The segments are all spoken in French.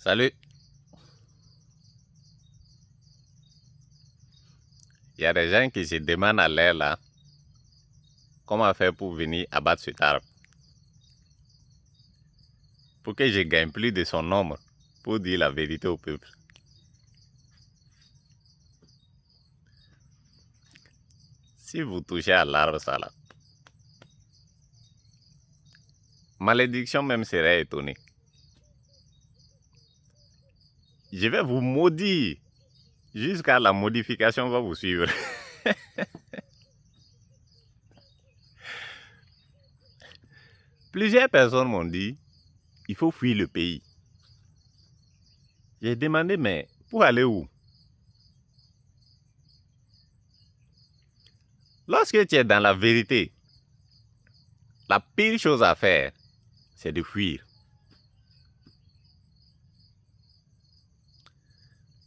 Salut. Il y a des gens qui se demandent à l'air là comment faire pour venir abattre cet arbre. Pour que je gagne plus de son nombre pour dire la vérité au peuple. Si vous touchez à l'arbre ça là, malédiction même serait étonnée. Je vais vous maudire jusqu'à la modification va vous suivre. Plusieurs personnes m'ont dit il faut fuir le pays. J'ai demandé mais pour aller où? Lorsque tu es dans la vérité, la pire chose à faire, c'est de fuir.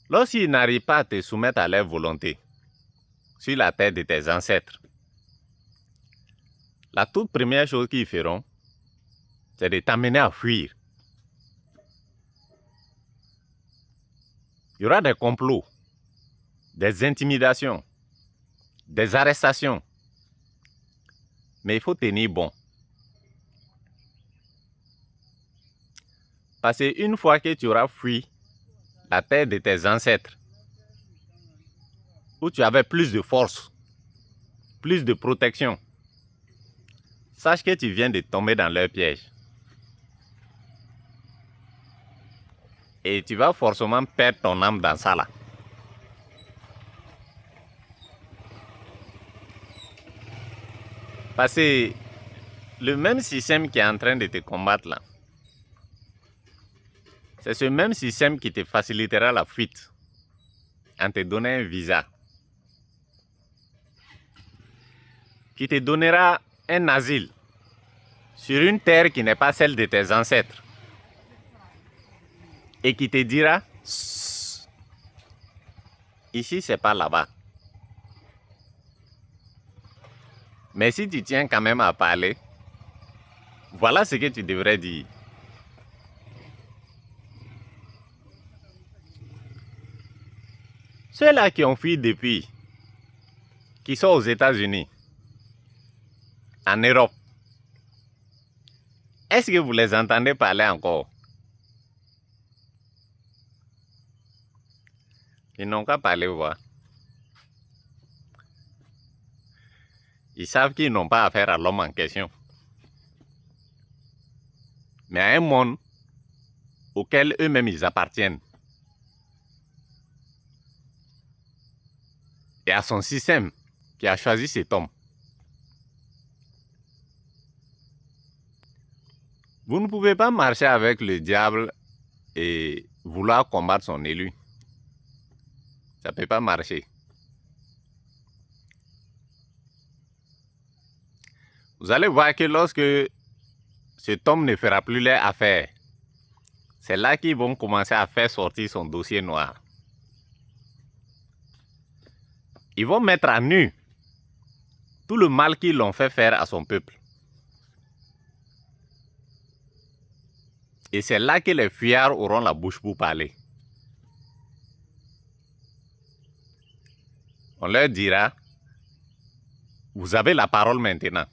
Lorsqu'ils n'arrivent pas à te soumettre à leur volonté sur la terre de tes ancêtres, la toute première chose qu'ils feront, c'est de t'amener à fuir. Il y aura des complots, des intimidations, des arrestations. Mais il faut tenir bon. Parce qu'une fois que tu auras fui la terre de tes ancêtres, où tu avais plus de force, plus de protection, sache que tu viens de tomber dans leur piège. Et tu vas forcément perdre ton âme dans ça là. Parce que le même système qui est en train de te combattre là, c'est ce même système qui te facilitera la fuite en te donnant un visa, qui te donnera un asile sur une terre qui n'est pas celle de tes ancêtres et qui te dira ici c'est pas là-bas. Mais si tu tiens quand même à parler, voilà ce que tu devrais dire. Ceux-là qui ont fui depuis, qui sont aux États-Unis, en Europe, est-ce que vous les entendez parler encore? Ils n'ont qu'à parler, voir. Ils savent qu'ils n'ont pas affaire à l'homme en question, mais à un monde auquel eux-mêmes ils appartiennent. Et à son système qui a choisi cet homme. Vous ne pouvez pas marcher avec le diable et vouloir combattre son élu. Ça ne peut pas marcher. Vous allez voir que lorsque cet homme ne fera plus leur affaire, c'est là qu'ils vont commencer à faire sortir son dossier noir. Ils vont mettre à nu tout le mal qu'ils l'ont fait faire à son peuple. Et c'est là que les fuyards auront la bouche pour parler. On leur dira, vous avez la parole maintenant.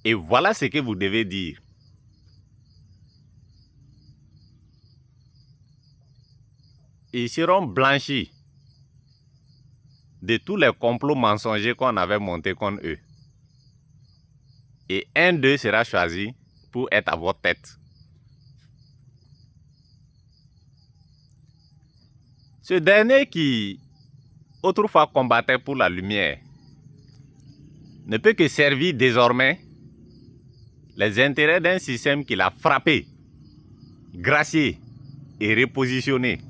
Et voilà ce que vous devez dire. Ils seront blanchis de tous les complots mensongers qu'on avait montés contre eux. Et un d'eux sera choisi pour être à votre tête. Ce dernier qui autrefois combattait pour la lumière ne peut que servir désormais les intérêts d'un système qu'il a frappé, gracié et repositionné.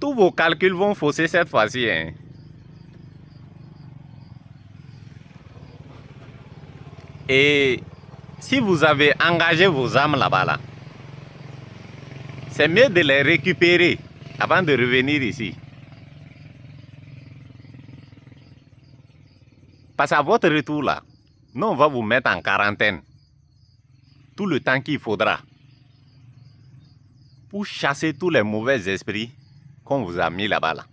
Tous vos calculs vont fausser cette fois-ci. Et si vous avez engagé vos âmes là-bas, là, c'est mieux de les récupérer avant de revenir ici. Parce qu'à votre retour là, nous on va vous mettre en quarantaine tout le temps qu'il faudra pour chasser tous les mauvais esprits qu'on vous a mis là-bas là.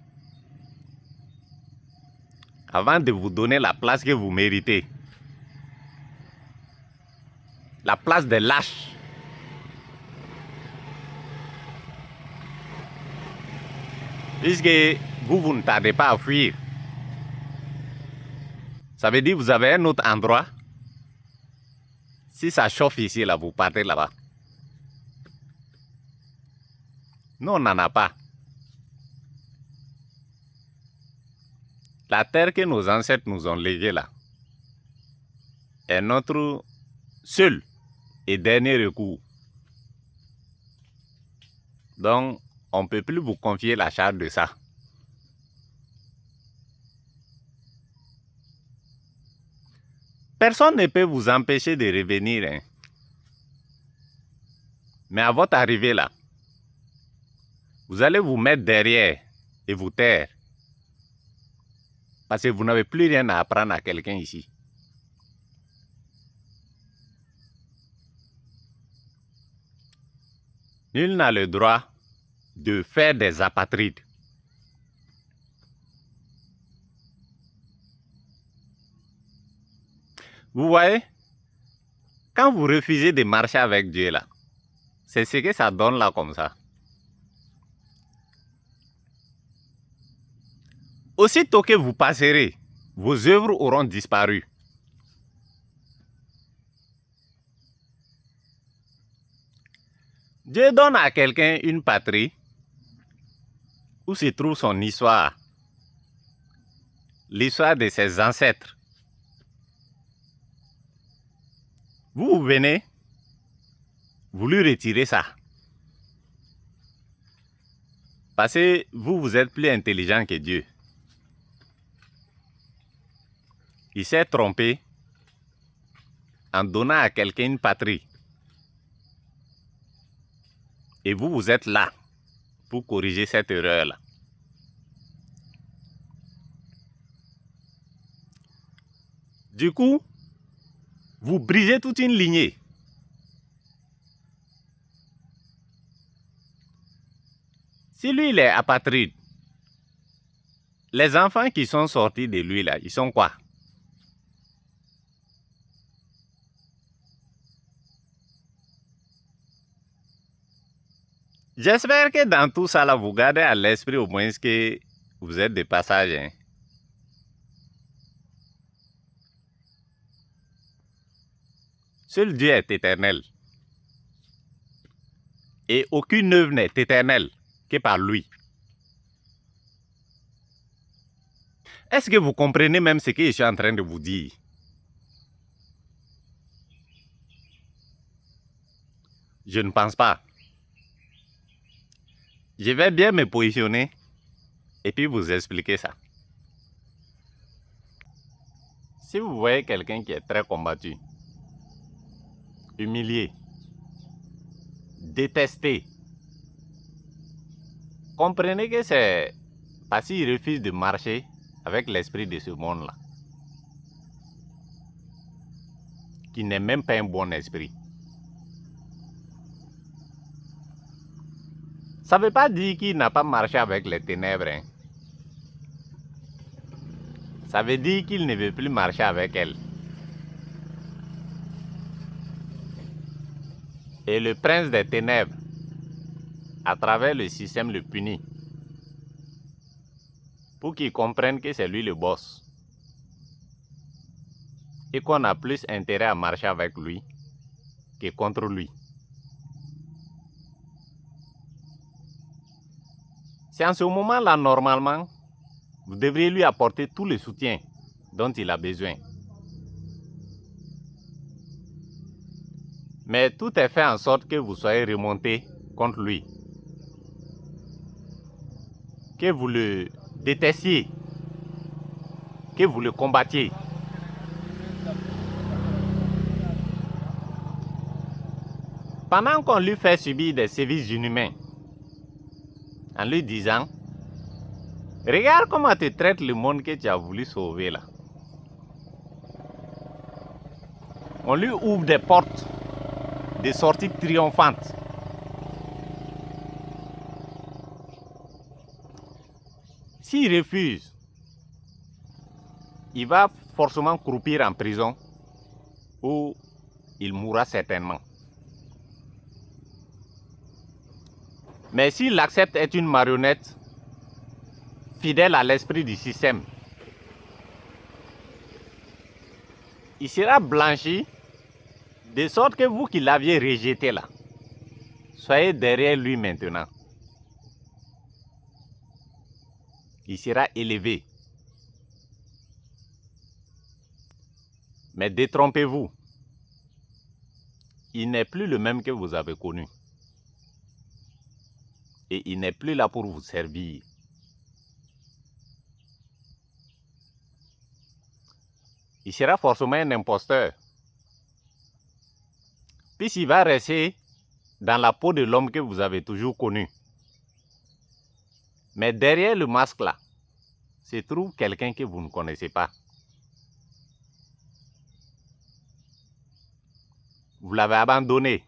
Avant de vous donner la place que vous méritez. La place des lâches. Puisque vous ne tardez pas à fuir. Ça veut dire que vous avez un autre endroit. Si ça chauffe ici, là, vous partez là-bas. Nous, on n'en a pas. La terre que nos ancêtres nous ont léguée là est notre seul et dernier recours. Donc, on ne peut plus vous confier la charge de ça. Personne ne peut vous empêcher de revenir. Hein. Mais à votre arrivée là, vous allez vous mettre derrière et vous taire. Parce que vous n'avez plus rien à apprendre à quelqu'un ici. Nul n'a le droit de faire des apatrides. Vous voyez, quand vous refusez de marcher avec Dieu là, c'est ce que ça donne là comme ça. Aussitôt que vous passerez, vos œuvres auront disparu. Dieu donne à quelqu'un une patrie où se trouve son histoire, l'histoire de ses ancêtres. Vous venez, vous lui retirez ça. Parce que vous êtes plus intelligent que Dieu. Il s'est trompé en donnant à quelqu'un une patrie. Et vous êtes là pour corriger cette erreur-là. Du coup, vous brisez toute une lignée. Si lui, il est apatride, les enfants qui sont sortis de lui, là, ils sont quoi? J'espère que dans tout ça, là, vous gardez à l'esprit au moins que vous êtes de passage. Hein. Seul Dieu est éternel. Et aucune œuvre n'est éternelle que par lui. Est-ce que vous comprenez même ce que je suis en train de vous dire? Je ne pense pas. Je vais bien me positionner et puis vous expliquer ça. Si vous voyez quelqu'un qui est très combattu, humilié, détesté, comprenez que c'est parce qu'il refuse de marcher avec l'esprit de ce monde-là, qui n'est même pas un bon esprit. Ça ne veut pas dire qu'il n'a pas marché avec les ténèbres. Hein. Ça veut dire qu'il ne veut plus marcher avec elles. Et le prince des ténèbres, à travers le système, le punit. Pour qu'il comprenne que c'est lui le boss. Et qu'on a plus intérêt à marcher avec lui que contre lui. C'est en ce moment-là, normalement, vous devriez lui apporter tout le soutien dont il a besoin. Mais tout est fait en sorte que vous soyez remonté contre lui. Que vous le détestiez. Que vous le combattiez. Pendant qu'on lui fait subir des sévices inhumains, en lui disant, regarde comment te traite le monde que tu as voulu sauver là. On lui ouvre des portes, des sorties triomphantes. S'il refuse, il va forcément croupir en prison où il mourra certainement. Mais s'il accepte d'être une marionnette fidèle à l'esprit du système, il sera blanchi de sorte que vous qui l'aviez rejeté là, soyez derrière lui maintenant. Il sera élevé. Mais détrompez-vous, il n'est plus le même que vous avez connu. Et il n'est plus là pour vous servir. Il sera forcément un imposteur. Puisqu'il va rester dans la peau de l'homme que vous avez toujours connu. Mais derrière le masque là, se trouve quelqu'un que vous ne connaissez pas. Vous l'avez abandonné.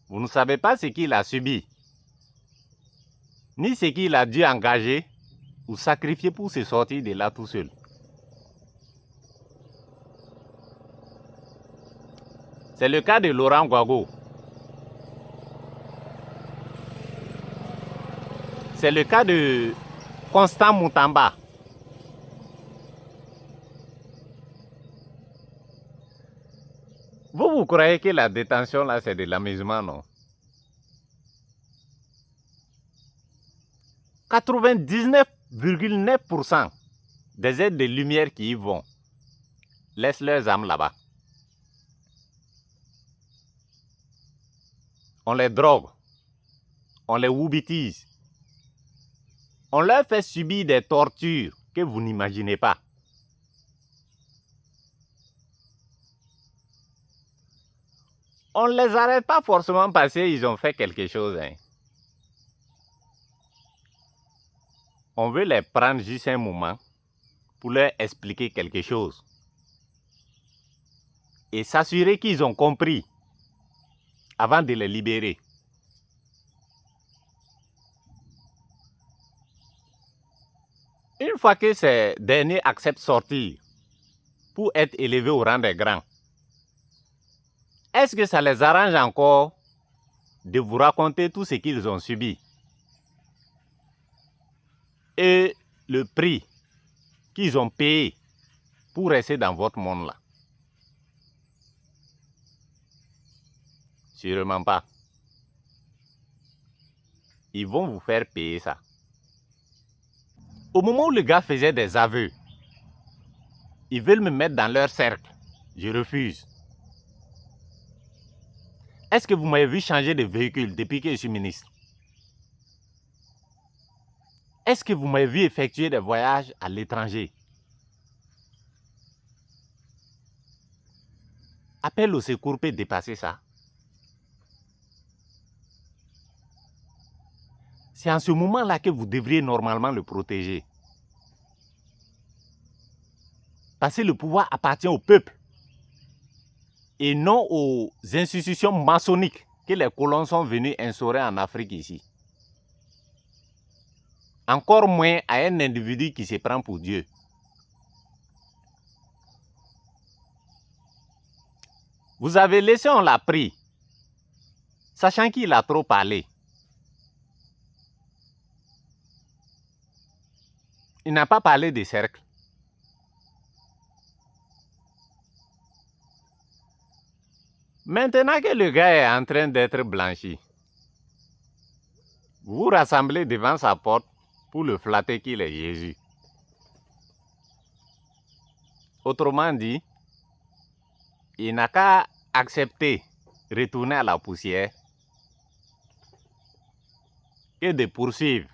Vous ne savez pas ce qu'il a subi, ni ce qu'il a dû engager ou sacrifier pour se sortir de là tout seul. C'est le cas de Laurent Gbagbo. C'est le cas de Constant Moutamba. Vous croyez que la détention là c'est de l'amusement, non? 99,9% des aides de lumière qui y vont laissent leurs âmes là-bas. On les drogue, on les woubitise, on leur fait subir des tortures que vous n'imaginez pas. On ne les arrête pas forcément parce qu'ils ont fait quelque chose. On veut les prendre juste un moment pour leur expliquer quelque chose. Et s'assurer qu'ils ont compris avant de les libérer. Une fois que ces derniers acceptent de sortir pour être élevés au rang des grands, est-ce que ça les arrange encore de vous raconter tout ce qu'ils ont subi et le prix qu'ils ont payé pour rester dans votre monde là? Sûrement pas. Ils vont vous faire payer ça. Au moment où le gars faisait des aveux, ils veulent me mettre dans leur cercle. Je refuse. Est-ce que vous m'avez vu changer de véhicule depuis que je suis ministre? Est-ce que vous m'avez vu effectuer des voyages à l'étranger? Appel au secours peut dépasser ça. C'est en ce moment-là que vous devriez normalement le protéger. Parce que le pouvoir appartient au peuple et non aux institutions maçonniques que les colons sont venus instaurer en Afrique ici. Encore moins à un individu qui se prend pour Dieu. Vous avez laissé, on l'a pris, sachant qu'il a trop parlé. Il n'a pas parlé des cercles. Maintenant que le gars est en train d'être blanchi, vous vous rassemblez devant sa porte pour le flatter qu'il est Jésus. Autrement dit, il n'a qu'à accepter de retourner à la poussière et de poursuivre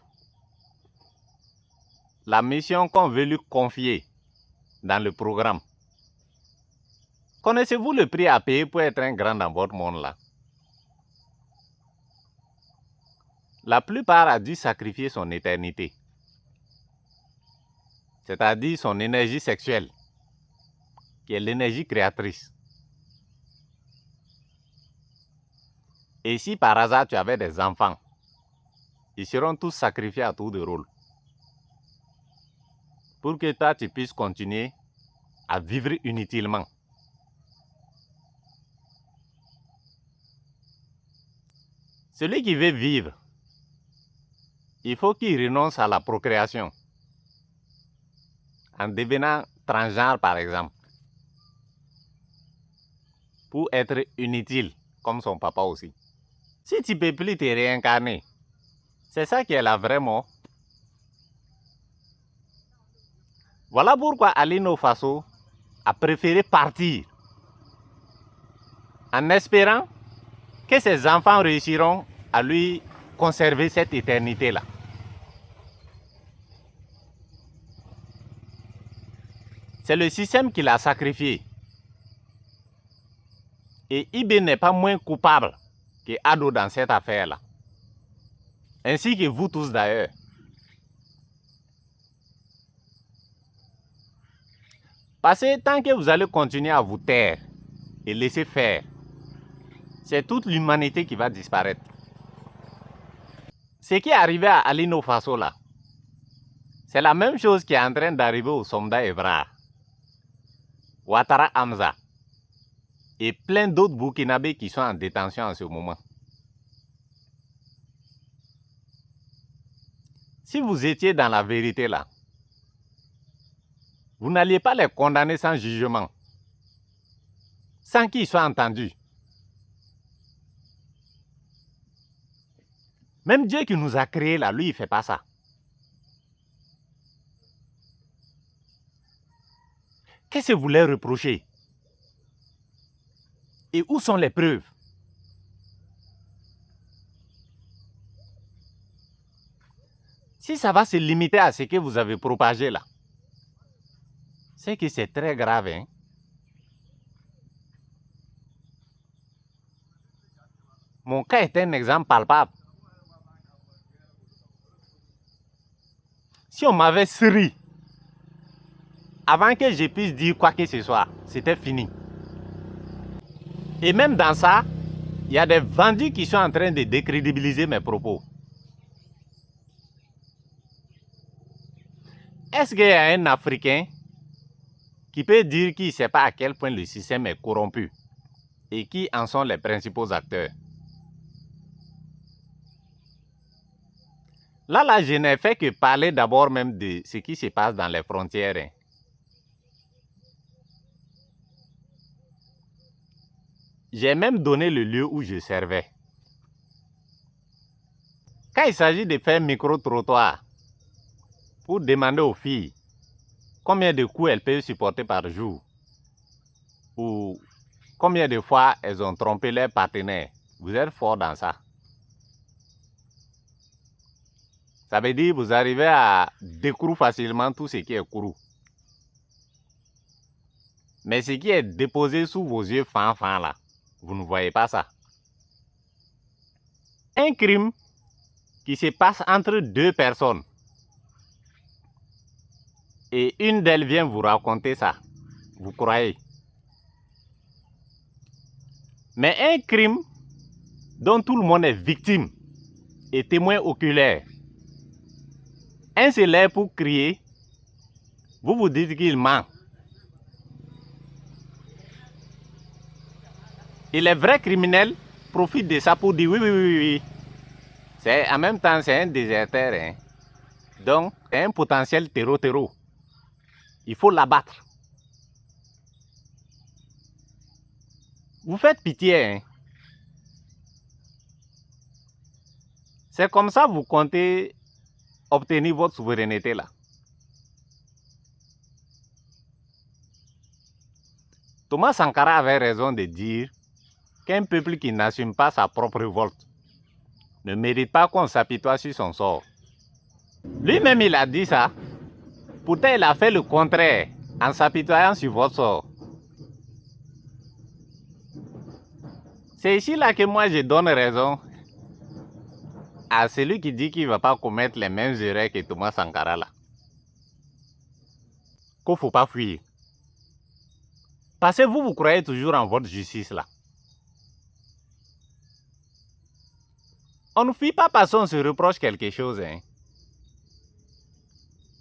la mission qu'on veut lui confier dans le programme. Connaissez-vous le prix à payer pour être un grand dans votre monde là? La plupart a dû sacrifier son éternité, c'est-à-dire son énergie sexuelle, qui est l'énergie créatrice. Et si par hasard tu avais des enfants, ils seront tous sacrifiés à tour de rôle. Pour que toi, tu puisses continuer à vivre inutilement. Celui qui veut vivre, il faut qu'il renonce à la procréation. En devenant transgenre, par exemple. Pour être inutile, comme son papa aussi. Si tu ne peux plus te réincarner, c'est ça qui est la vraie mort. Voilà pourquoi Alino Faso a préféré partir en espérant que ses enfants réussiront à lui conserver cette éternité-là. C'est le système qui l'a sacrifié. Et Ibé n'est pas moins coupable que Ado dans cette affaire-là. Ainsi que vous tous d'ailleurs. Parce que tant que vous allez continuer à vous taire et laisser faire, c'est toute l'humanité qui va disparaître. Ce qui est arrivé à Alino Faso là, c'est la même chose qui est en train d'arriver au Somda Evra, Ouattara Hamza et plein d'autres Burkinabés qui sont en détention en ce moment. Si vous étiez dans la vérité là, vous n'alliez pas les condamner sans jugement, sans qu'ils soient entendus. Même Dieu qui nous a créés là, lui, il ne fait pas ça. Qu'est-ce que vous voulez reprocher? Et où sont les preuves? Si ça va se limiter à ce que vous avez propagé là, c'est que c'est très grave. Hein? Mon cas est un exemple palpable. Si on m'avait serré, avant que je puisse dire quoi que ce soit, c'était fini. Et même dans ça, il y a des vendus qui sont en train de décrédibiliser mes propos. Est-ce qu'il y a un Africain qui peut dire qu'il ne sait pas à quel point le système est corrompu et qui en sont les principaux acteurs? Là, je n'ai fait que parler d'abord même de ce qui se passe dans les frontières. Hein. J'ai même donné le lieu où je servais. Quand il s'agit de faire micro-trottoir pour demander aux filles combien de coups elles peuvent supporter par jour ou combien de fois elles ont trompé leur partenaire, vous êtes fort dans ça. Ça veut dire que vous arrivez à découvrir facilement tout ce qui est couru. Mais ce qui est déposé sous vos yeux fan là, vous ne voyez pas ça. Un crime qui se passe entre deux personnes et une d'elles vient vous raconter ça, vous croyez. Mais un crime dont tout le monde est victime et témoin oculaire, un c'est là pour crier, vous vous dites qu'il ment. Et les vrais criminels profitent de ça pour dire oui. En même temps, c'est un déserteur. Hein. Donc, c'est un potentiel terreau. Il faut l'abattre. Vous faites pitié. Hein. C'est comme ça que vous comptez obtenir votre souveraineté là. Thomas Sankara avait raison de dire qu'un peuple qui n'assume pas sa propre révolte ne mérite pas qu'on s'apitoie sur son sort. Lui-même, il a dit ça. Pourtant, il a fait le contraire en s'apitoyant sur votre sort. C'est ici là que moi, je donne raison à celui qui dit qu'il ne va pas commettre les mêmes erreurs que Thomas Sankara là. Qu'il ne faut pas fuir. Parce que vous croyez toujours en votre justice là. On ne fuit pas parce qu'on se reproche quelque chose. Hein.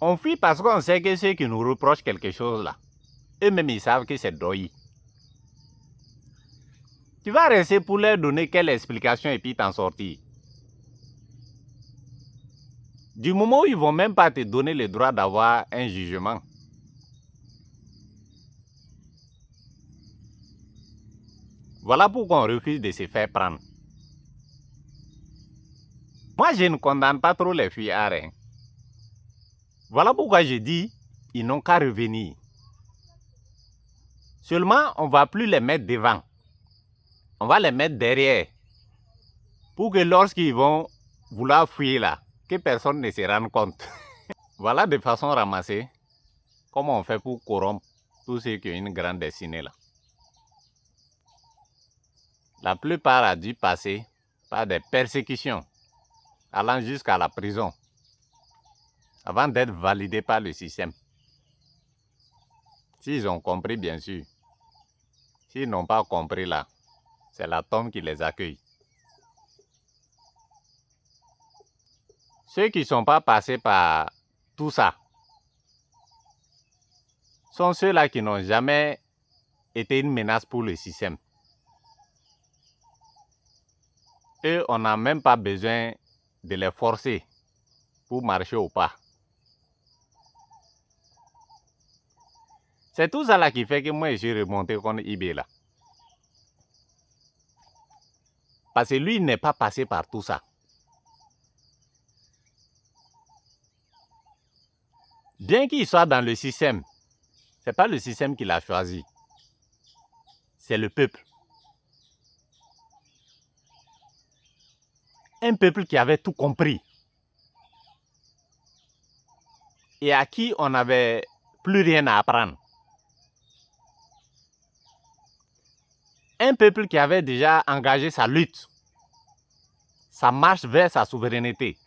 On fuit parce qu'on sait que ceux qui nous reprochent quelque chose là, eux-mêmes ils savent que c'est doyi. Tu vas rester pour leur donner quelle explication et puis t'en sortir. Du moment où ils ne vont même pas te donner le droit d'avoir un jugement. Voilà pourquoi on refuse de se faire prendre. Moi, je ne condamne pas trop les fuyards. Hein. Voilà pourquoi je dis, ils n'ont qu'à revenir. Seulement, on ne va plus les mettre devant. On va les mettre derrière. Pour que lorsqu'ils vont vouloir fuir là, que personne ne se rende compte. Voilà de façon ramassée comment on fait pour corrompre tous ceux qui ont une grande destinée là. La plupart a dû passer par des persécutions allant jusqu'à la prison avant d'être validés par le système. S'ils ont compris, bien sûr. S'ils n'ont pas compris là, c'est la tombe qui les accueille. Ceux qui ne sont pas passés par tout ça sont ceux-là qui n'ont jamais été une menace pour le système. Eux, on n'a même pas besoin de les forcer pour marcher au pas. C'est tout ça là qui fait que moi je suis remonté contre IB là. Parce que lui, il n'est pas passé par tout ça. Bien qu'il soit dans le système, ce n'est pas le système qu'il a choisi. C'est le peuple. Un peuple qui avait tout compris. Et à qui on n'avait plus rien à apprendre. Un peuple qui avait déjà engagé sa lutte, sa marche vers sa souveraineté.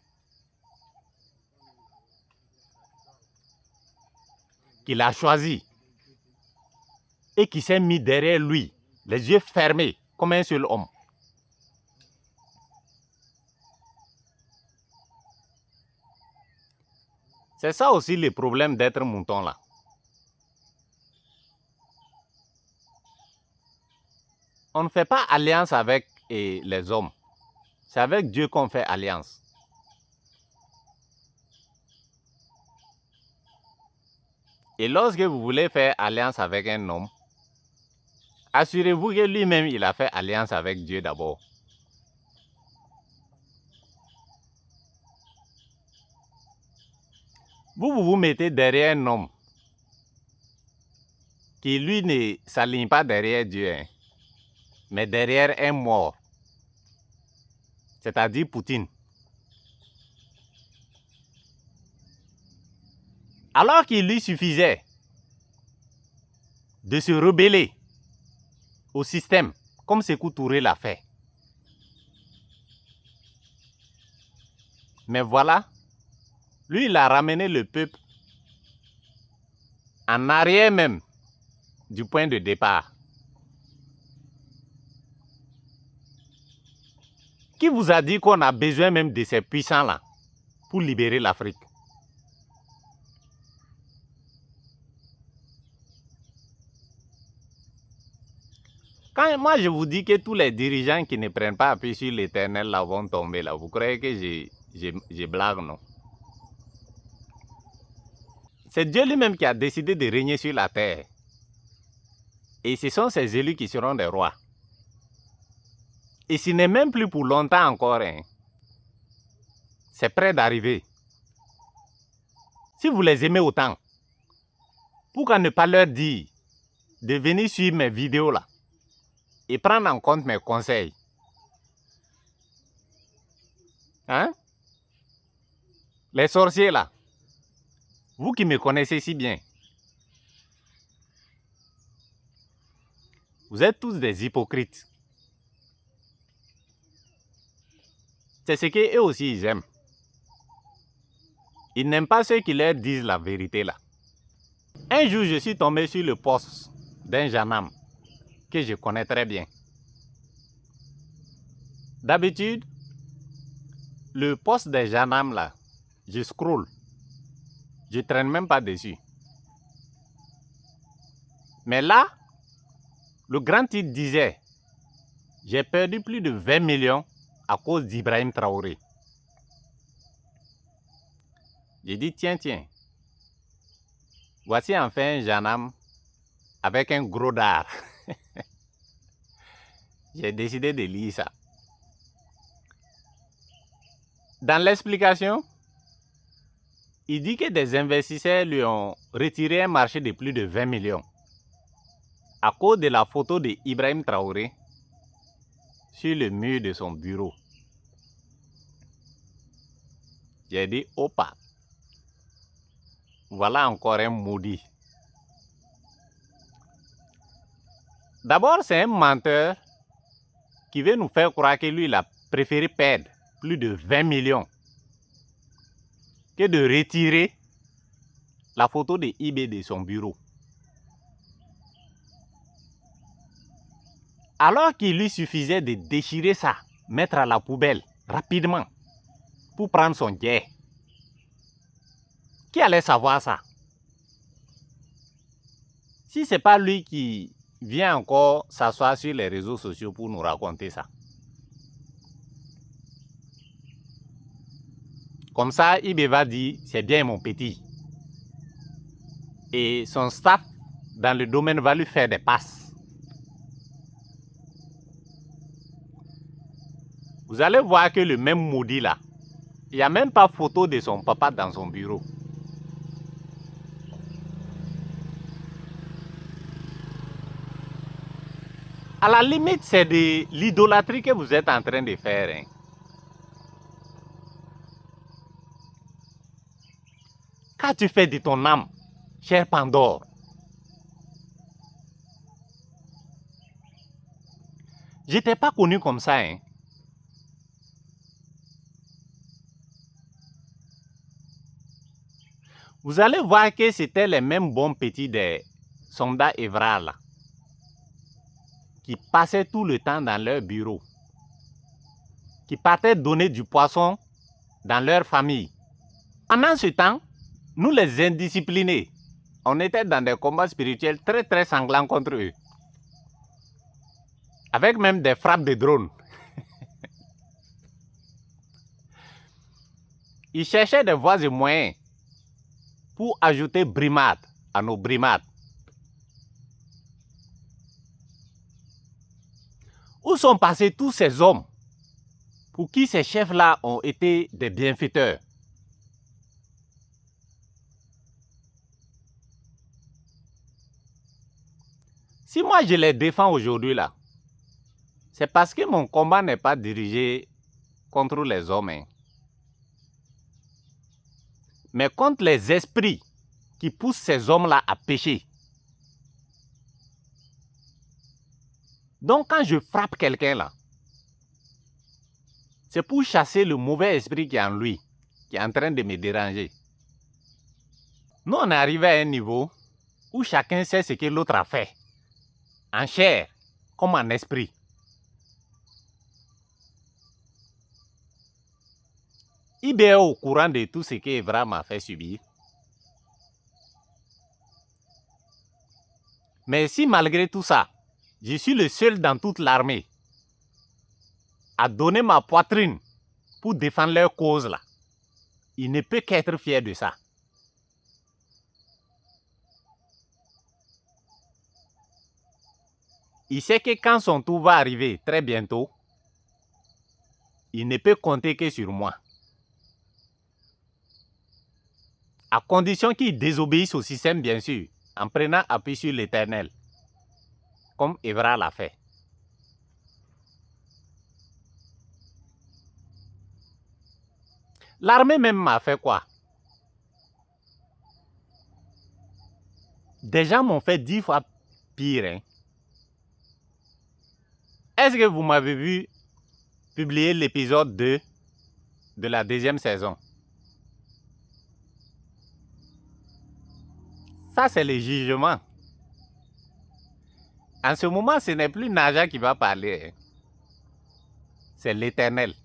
Qu'il a choisi. Et qui s'est mis derrière lui, les yeux fermés, comme un seul homme. C'est ça aussi le problème d'être mouton là. On ne fait pas alliance avec les hommes. C'est avec Dieu qu'on fait alliance. Et lorsque vous voulez faire alliance avec un homme, assurez-vous que lui-même, il a fait alliance avec Dieu d'abord. Vous mettez derrière un homme qui, lui, ne s'aligne pas derrière Dieu, hein, mais derrière un mort, c'est-à-dire Poutine. Alors qu'il lui suffisait de se rebeller au système, comme Sékou Touré l'a fait. Mais voilà, lui, il a ramené le peuple en arrière même du point de départ. Qui vous a dit qu'on a besoin même de ces puissants-là pour libérer l'Afrique? Quand moi je vous dis que tous les dirigeants qui ne prennent pas appui sur l'Éternel là vont tomber là, vous croyez que je blague, non? C'est Dieu lui-même qui a décidé de régner sur la terre. Et ce sont ses élus qui seront des rois. Et ce n'est même plus pour longtemps encore. Hein. C'est près d'arriver. Si vous les aimez autant, pourquoi ne pas leur dire de venir suivre mes vidéos là et prendre en compte mes conseils? Hein? Les sorciers là, vous qui me connaissez si bien, vous êtes tous des hypocrites. C'est ce qu'eux aussi ils aiment. Ils n'aiment pas ceux qui leur disent la vérité là. Un jour, je suis tombé sur le poste d'un jeune homme que je connais très bien. D'habitude, le poste des gendarmes là, je scroll. Je traîne même pas dessus. Mais là, le grand titre disait « J'ai perdu plus de 20 millions à cause d'Ibrahim Traoré ». J'ai dit « Tiens, voici enfin un gendarme avec un gros dard ». J'ai décidé de lire ça. Dans l'explication, il dit que des investisseurs lui ont retiré un marché de plus de 20 millions à cause de la photo d'Ibrahim Traoré sur le mur de son bureau. J'ai dit, opa, voilà encore un maudit. D'abord, c'est un menteur qui veut nous faire croire que lui, il a préféré perdre plus de 20 millions que de retirer la photo de IB de son bureau. Alors qu'il lui suffisait de déchirer ça, mettre à la poubelle rapidement pour prendre son jet. Qui allait savoir ça? Si ce n'est pas lui qui vient encore s'asseoir sur les réseaux sociaux pour nous raconter ça. Comme ça, IB va dire, c'est bien mon petit. Et son staff dans le domaine va lui faire des passes. Vous allez voir que le même maudit là, il n'y a même pas photo de son papa dans son bureau. À la limite, c'est de l'idolâtrie que vous êtes en train de faire. Hein. Qu'as-tu fait de ton âme, cher Pandore? Je t'ai pas connu comme ça. Hein. Vous allez voir que c'était les mêmes bons petits des soldats Evra là, qui passaient tout le temps dans leur bureau, qui partaient donner du poisson dans leur famille. Pendant ce temps, nous les indisciplinés, on était dans des combats spirituels très sanglants contre eux. Avec même des frappes de drones. Ils cherchaient des voies et moyens pour ajouter brimade à nos brimades. Où sont passés tous ces hommes pour qui ces chefs-là ont été des bienfaiteurs? Si moi je les défends aujourd'hui là, c'est parce que mon combat n'est pas dirigé contre les hommes, hein, mais contre les esprits qui poussent ces hommes-là à pécher. Donc quand je frappe quelqu'un là, c'est pour chasser le mauvais esprit qui est en lui, qui est en train de me déranger. Nous on est arrivé à un niveau où chacun sait ce que l'autre a fait, en chair comme en esprit. IB est au courant de tout ce que Evra m'a fait subir. Mais si malgré tout ça, je suis le seul dans toute l'armée à donner ma poitrine pour défendre leur cause là, il ne peut qu'être fier de ça. Il sait que quand son tour va arriver très bientôt, il ne peut compter que sur moi. À condition qu'il désobéisse au système, bien sûr, en prenant appui sur l'Éternel, comme Evra l'a fait. L'armée même m'a fait quoi? Des gens m'ont fait 10 fois pire. Hein? Est-ce que vous m'avez vu publier l'épisode 2 de la deuxième saison? Ça, c'est le jugement. En ce moment, ce n'est plus Naja qui va parler. Hein? C'est l'Éternel.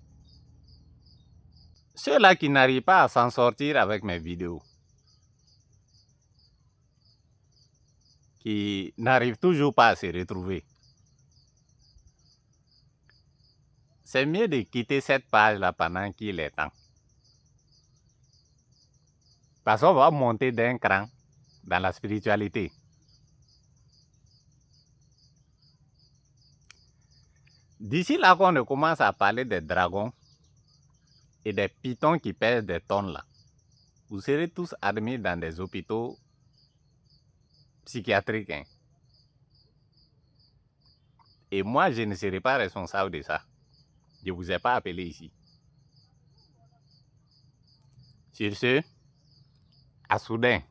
Ceux-là qui n'arrivent pas à s'en sortir avec mes vidéos, qui n'arrivent toujours pas à se retrouver, c'est mieux de quitter cette page-là pendant qu'il est temps. Parce qu'on va monter d'un cran dans la spiritualité. D'ici là qu'on ne commence à parler des dragons et des pythons qui pèsent des tonnes là, vous serez tous admis dans des hôpitaux psychiatriques. Hein. Et moi, je ne serai pas responsable de ça. Je ne vous ai pas appelé ici. Sur ce, à soudain.